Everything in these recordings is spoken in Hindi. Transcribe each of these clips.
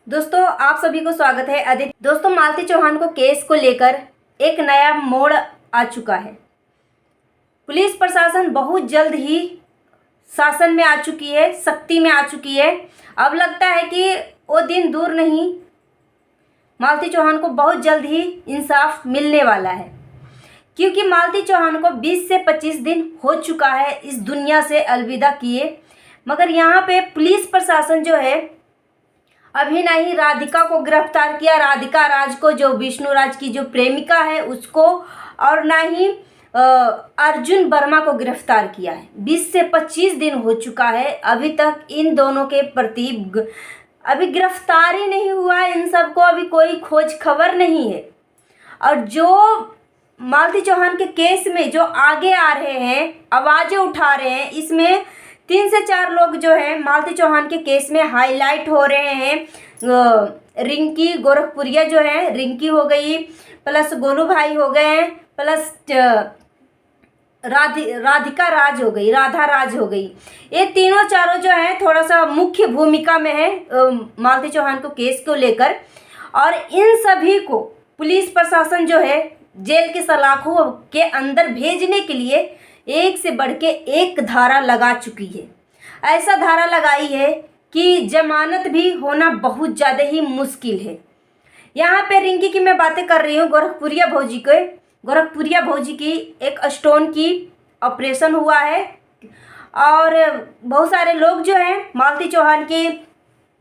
दोस्तों आप सभी को स्वागत है आदित्य। दोस्तों मालती चौहान को केस को लेकर एक नया मोड़ आ चुका है। पुलिस प्रशासन बहुत जल्द ही शासन में आ चुकी है, सख्ती में आ चुकी है। अब लगता है कि वो दिन दूर नहीं, मालती चौहान को बहुत जल्द ही इंसाफ मिलने वाला है, क्योंकि मालती चौहान को 20 से 25 दिन हो चुका है इस दुनिया से अलविदा किए। मगर यहाँ पे पुलिस प्रशासन जो है अभी ना ही राधिका को गिरफ्तार किया, राधिका राज को, जो विष्णु राज की जो प्रेमिका है उसको, और ना ही अर्जुन वर्मा को गिरफ्तार किया है। 20 से 25 दिन हो चुका है, अभी तक इन दोनों के प्रति अभी गिरफ्तार ही नहीं हुआ है। इन सबको अभी कोई खोज खबर नहीं है। और जो मालती चौहान के केस में जो आगे आ रहे हैं, आवाज़ें उठा रहे हैं, इसमें 3 से 4 लोग जो हैं मालती चौहान के केस में हाईलाइट हो रहे हैं। रिंकी गोरखपुरिया जो है, रिंकी हो गई, प्लस गोलू भाई हो गए, प्लस राधिका राज हो गई, राधा राज हो गई। ये तीनों चारों जो हैं थोड़ा सा मुख्य भूमिका में है मालती चौहान को केस को लेकर। और इन सभी को पुलिस प्रशासन जो है जेल के सलाखों के अंदर भेजने के लिए एक से बढ़ के एक धारा लगा चुकी है। ऐसा धारा लगाई है कि जमानत भी होना बहुत ज़्यादा ही मुश्किल है। यहाँ पे रिंकी की मैं बातें कर रही हूँ, गोरखपुरिया भौजी की एक स्टोन की ऑपरेशन हुआ है। और बहुत सारे लोग जो हैं मालती चौहान की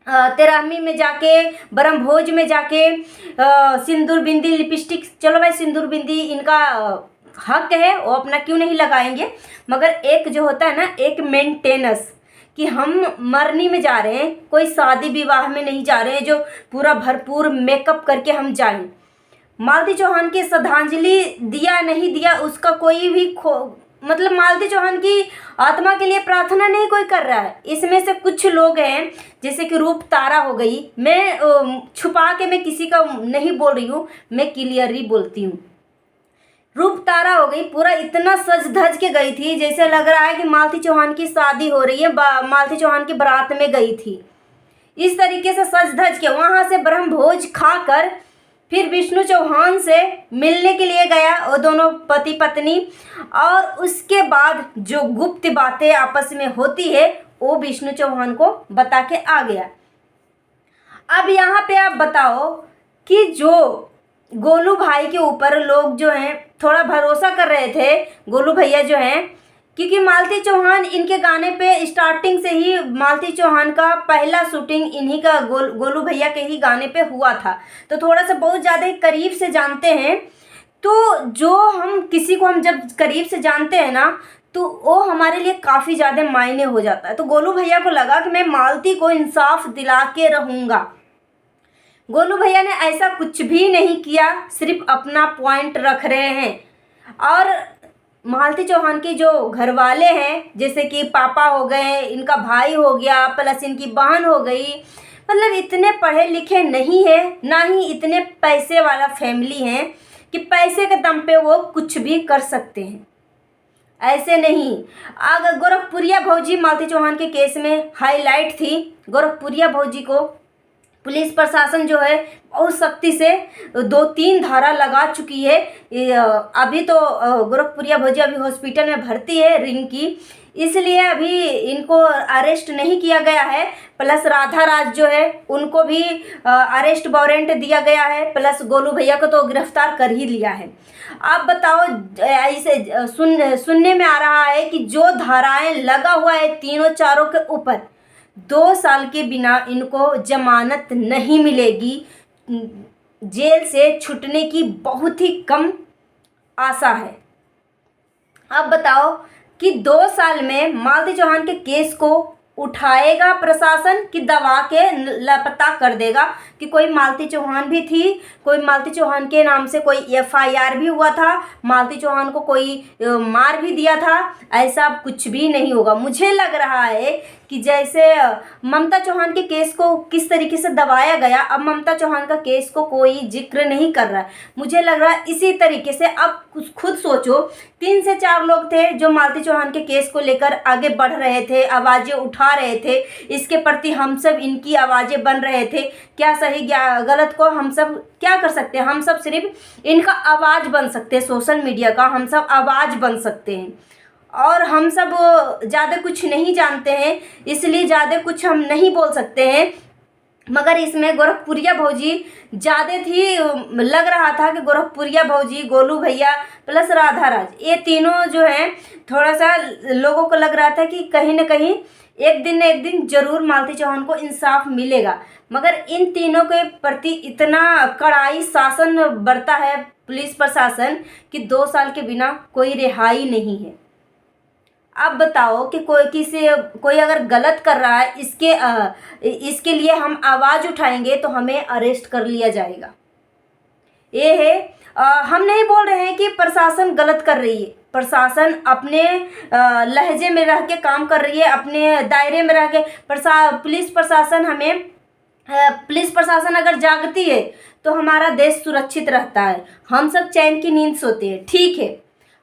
तेरहवीं में जाके, ब्रह्म भोज में जाके सिंदूर बिंदी लिपस्टिक, चलो भाई सिंदूर बिंदी इनका हक है, वो अपना क्यों नहीं लगाएंगे, मगर एक जो होता है ना, एक मेंटेनेंस कि हम मरनी में जा रहे हैं, कोई शादी विवाह में नहीं जा रहे हैं जो पूरा भरपूर मेकअप करके हम जाएं। मालती चौहान की श्रद्धांजलि दिया नहीं दिया उसका कोई भी मतलब मालती चौहान की आत्मा के लिए प्रार्थना नहीं कोई कर रहा है। इसमें से कुछ लोग हैं जैसे कि रूप तारा हो गई, मैं छुपा के मैं किसी का नहीं बोल रही हूँ, मैं क्लियरली बोलती हूँ। रूप तारा हो गई, पूरा इतना सज धज के गई थी जैसे लग रहा है कि मालती चौहान की शादी हो रही है, मालती चौहान की बारात में गई थी। इस तरीके से सज धज के वहाँ से ब्रह्म भोज खाकर फिर विष्णु चौहान से मिलने के लिए गया, वो दोनों पति पत्नी। और उसके बाद जो गुप्त बातें आपस में होती है वो विष्णु चौहान को बता के आ गया। अब यहाँ पे आप बताओ कि जो गोलू भाई के ऊपर लोग जो हैं थोड़ा भरोसा कर रहे थे, गोलू भैया जो हैं, क्योंकि मालती चौहान इनके गाने पे स्टार्टिंग से ही मालती चौहान का पहला शूटिंग इन्हीं का गोलू भैया के ही गाने पे हुआ था, तो थोड़ा सा बहुत ज़्यादा करीब से जानते हैं। तो जो हम किसी को हम जब करीब से जानते हैं ना, तो वो हमारे लिए काफ़ी ज़्यादा मायने हो जाता है। तो गोलू भैया को लगा कि मैं मालती को इंसाफ दिला के रहूँगा। गोलू भैया ने ऐसा कुछ भी नहीं किया, सिर्फ अपना पॉइंट रख रहे हैं। और मालती चौहान के जो घर वाले हैं, जैसे कि पापा हो गए, इनका भाई हो गया, प्लस इनकी बहन हो गई, मतलब इतने पढ़े लिखे नहीं है, ना ही इतने पैसे वाला फैमिली है कि पैसे के दम पे वो कुछ भी कर सकते हैं। ऐसे नहीं। अगर गोरखपुरिया भौजी मालती चौहान के केस में हाईलाइट थी, गोरखपुरिया भौजी को पुलिस प्रशासन जो है बहुत सख्ती से 2-3 धारा लगा चुकी है। अभी तो गोरखपुरिया भौजी अभी हॉस्पिटल में भर्ती है रिंकी, इसलिए अभी इनको अरेस्ट नहीं किया गया है। प्लस राधा राज जो है उनको भी अरेस्ट वारंट दिया गया है, प्लस गोलू भैया को तो गिरफ्तार कर ही लिया है। आप बताओ, ऐसे सुनने में आ रहा है कि जो धाराएं लगा हुआ है तीनों चारों के ऊपर, 2 साल के बिना इनको जमानत नहीं मिलेगी। जेल से छूटने की बहुत ही कम आशा है। अब बताओ कि 2 साल में मालती चौहान के केस को उठाएगा प्रशासन कि दबा के लापता कर देगा कि कोई मालती चौहान भी थी, कोई मालती चौहान के नाम से कोई FIR भी हुआ था, मालती चौहान को कोई मार भी दिया था। ऐसा कुछ भी नहीं होगा। मुझे लग रहा है कि कि जैसे ममता चौहान के केस को किस तरीके से दबाया गया, अब ममता चौहान का केस को कोई जिक्र नहीं कर रहा है। मुझे लग रहा है इसी तरीके से अब खुद सोचो, 3 से 4 लोग थे जो मालती चौहान के केस को लेकर आगे बढ़ रहे थे, आवाज़ें उठा रहे थे, इसके प्रति हम सब इनकी आवाज़ें बन रहे थे। क्या सही क्या गलत को हम सब क्या कर सकते हैं, हम सब सिर्फ इनका आवाज़ बन सकते हैं, सोशल मीडिया का हम सब आवाज़ बन सकते हैं। और हम सब ज़्यादा कुछ नहीं जानते हैं, इसलिए ज़्यादा कुछ हम नहीं बोल सकते हैं। मगर इसमें गोरखपुरिया भौजी ज़्यादा थी, लग रहा था कि गोरखपुरिया भौजी, गोलू भैया प्लस राधा राज, ये तीनों जो हैं थोड़ा सा लोगों को लग रहा था कि कहीं न कहीं एक दिन न एक दिन ज़रूर मालती चौहान को इंसाफ मिलेगा। मगर इन तीनों के प्रति इतना कड़ाई शासन बरता है पुलिस प्रशासन कि 2 साल के बिना कोई रिहाई नहीं है। अब बताओ कि कोई अगर गलत कर रहा है, इसके लिए हम आवाज़ उठाएंगे तो हमें अरेस्ट कर लिया जाएगा। ये है, हम नहीं बोल रहे हैं कि प्रशासन गलत कर रही है, प्रशासन अपने लहजे में रह के काम कर रही है, अपने दायरे में रह के। पुलिस प्रशासन अगर जागती है तो हमारा देश सुरक्षित रहता है, हम सब चैन की नींद सोते हैं। ठीक है,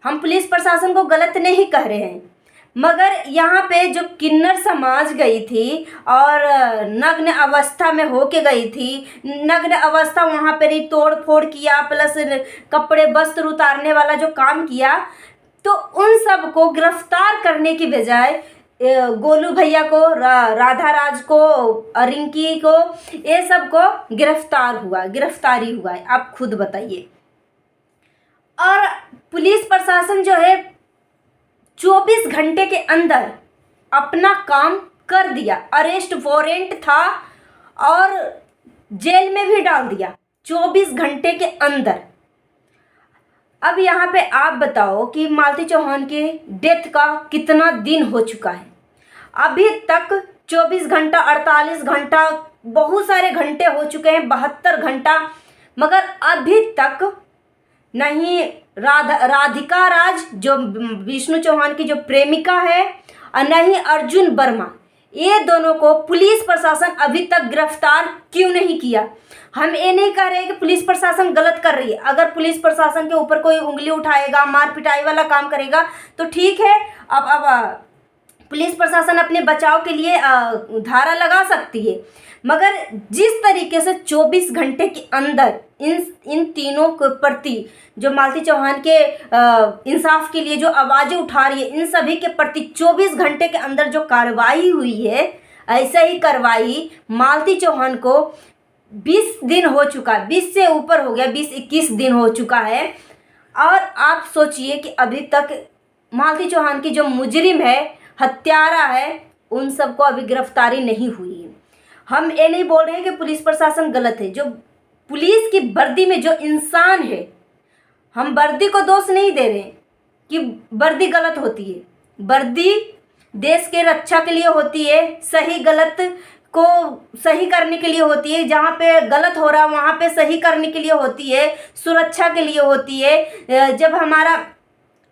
हम पुलिस प्रशासन को गलत नहीं कह रहे हैं, मगर यहाँ पे जो किन्नर समाज गई थी और नग्न अवस्था में होके गई थी, नग्न अवस्था वहाँ पर ही तोड़ फोड़ किया, प्लस कपड़े वस्त्र उतारने वाला जो काम किया, तो उन सब को गिरफ्तार करने की बजाय गोलू भैया को, राधा राज को, रिंकी को, ये सब को गिरफ्तारी हुआ है। आप खुद बताइए। और पुलिस प्रशासन जो है 24 घंटे के अंदर अपना काम कर दिया, अरेस्ट वारंट था और जेल में भी डाल दिया 24 घंटे के अंदर। अब यहाँ पे आप बताओ कि मालती चौहान के डेथ का कितना दिन हो चुका है, अभी तक 24 घंटा, 48 घंटा, बहुत सारे घंटे हो चुके हैं, 72 घंटा, मगर अभी तक नहीं राधिका राज जो विष्णु चौहान की जो प्रेमिका है, और नहीं अर्जुन वर्मा, ये दोनों को पुलिस प्रशासन अभी तक गिरफ्तार क्यों नहीं किया। हम ये नहीं कह रहे कि पुलिस प्रशासन गलत कर रही है, अगर पुलिस प्रशासन के ऊपर कोई उंगली उठाएगा, मार पिटाई वाला काम करेगा तो ठीक है, अब पुलिस प्रशासन अपने बचाव के लिए धारा लगा सकती है। मगर जिस तरीके से 24 घंटे के अंदर इन तीनों के प्रति जो मालती चौहान के इंसाफ के लिए जो आवाज़ें उठा रही है, इन सभी के प्रति 24 घंटे के अंदर जो कार्रवाई हुई है, ऐसा ही कार्रवाई मालती चौहान को 20 दिन हो चुका है, 20 से ऊपर हो गया, 20-21 दिन हो चुका है। और आप सोचिए कि अभी तक मालती चौहान की जो मुजरिम है, हत्यारा है, उन सबको अभी गिरफ्तारी नहीं हुई है। हम ये नहीं बोल रहे हैं कि पुलिस प्रशासन गलत है, जो पुलिस की वर्दी में जो इंसान है, हम वर्दी को दोष नहीं दे रहे कि वर्दी गलत होती है, वर्दी देश के रक्षा के लिए होती है, सही गलत को सही करने के लिए होती है, जहाँ पे गलत हो रहा है वहाँ पे सही करने के लिए होती है, सुरक्षा के लिए होती है। जब हमारा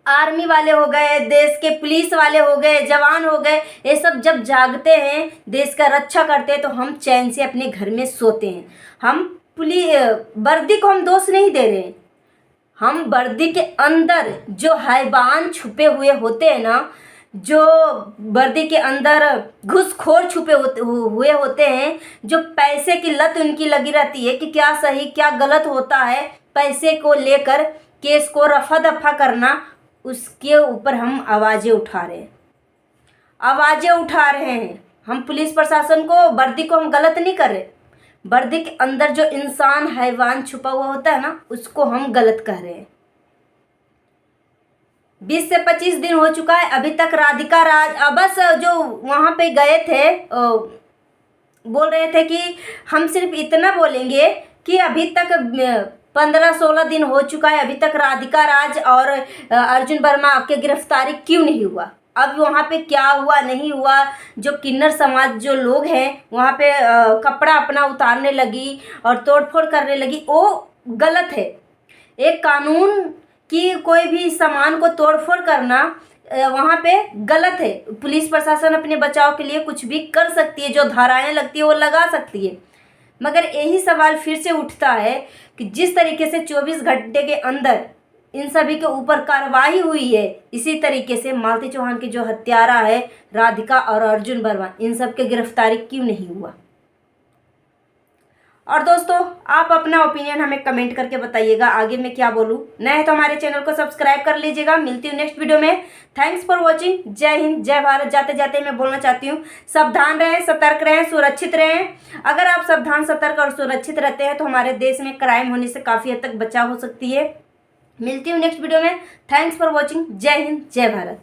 आर्मी वाले हो गए, देश के पुलिस वाले हो गए, जवान हो गए, ये सब जब जागते हैं, देश का रक्षा करते हैं, तो हम चैन से अपने घर में सोते हैं। हम वर्दी को हम दोष नहीं दे रहे हैं, हम वर्दी के अंदर जो हैवान छुपे हुए होते हैं ना, जो वर्दी के अंदर घुसखोर छुपे हुए होते हैं, जो पैसे की लत उनकी लगी रहती है कि क्या सही क्या गलत होता है, पैसे को लेकर केस को रफा दफा करना, उसके ऊपर हम आवाज़ें उठा रहे हैं। हम पुलिस प्रशासन को, वर्दी को हम गलत नहीं कर रहे, वर्दी के अंदर जो इंसान हैवान छुपा हुआ होता है ना, उसको हम गलत कह रहे हैं। 20 से 25 दिन हो चुका है, अभी तक राधिका राज बस जो वहाँ पे गए थे बोल रहे थे कि हम सिर्फ इतना बोलेंगे कि अभी तक 15-16 दिन हो चुका है, अभी तक राधिका राज और अर्जुन वर्मा के गिरफ्तारी क्यों नहीं हुआ। अब वहाँ पे क्या हुआ नहीं हुआ, जो किन्नर समाज जो लोग हैं वहाँ पे कपड़ा अपना उतारने लगी और तोड़फोड़ करने लगी, वो गलत है। एक कानून कि कोई भी सामान को तोड़फोड़ करना वहाँ पे गलत है। पुलिस प्रशासन अपने बचाव के लिए कुछ भी कर सकती है, जो धाराएं लगती है वो लगा सकती है। मगर यही सवाल फिर से उठता है कि जिस तरीके से 24 घंटे के अंदर इन सभी के ऊपर कार्रवाई हुई है, इसी तरीके से मालती चौहान के जो हत्यारा है राधिका और अर्जुन वर्मा, इन सब के गिरफ्तारी क्यों नहीं हुआ। और दोस्तों, आप अपना ओपिनियन हमें कमेंट करके बताइएगा, आगे मैं क्या बोलूँ। नए हैं तो हमारे चैनल को सब्सक्राइब कर लीजिएगा। मिलती हूँ नेक्स्ट वीडियो में। Thanks for watching. जय हिंद, जय भारत। जाते जाते मैं बोलना चाहती हूँ, सावधान रहें, सतर्क रहें, सुरक्षित रहें। अगर आप सावधान, सतर्क और सुरक्षित रहते हैं तो हमारे देश में क्राइम होने से काफ़ी हद तक बचाव हो सकती है। मिलती हूँ नेक्स्ट वीडियो में। Thanks for watching. जय हिंद, जय भारत।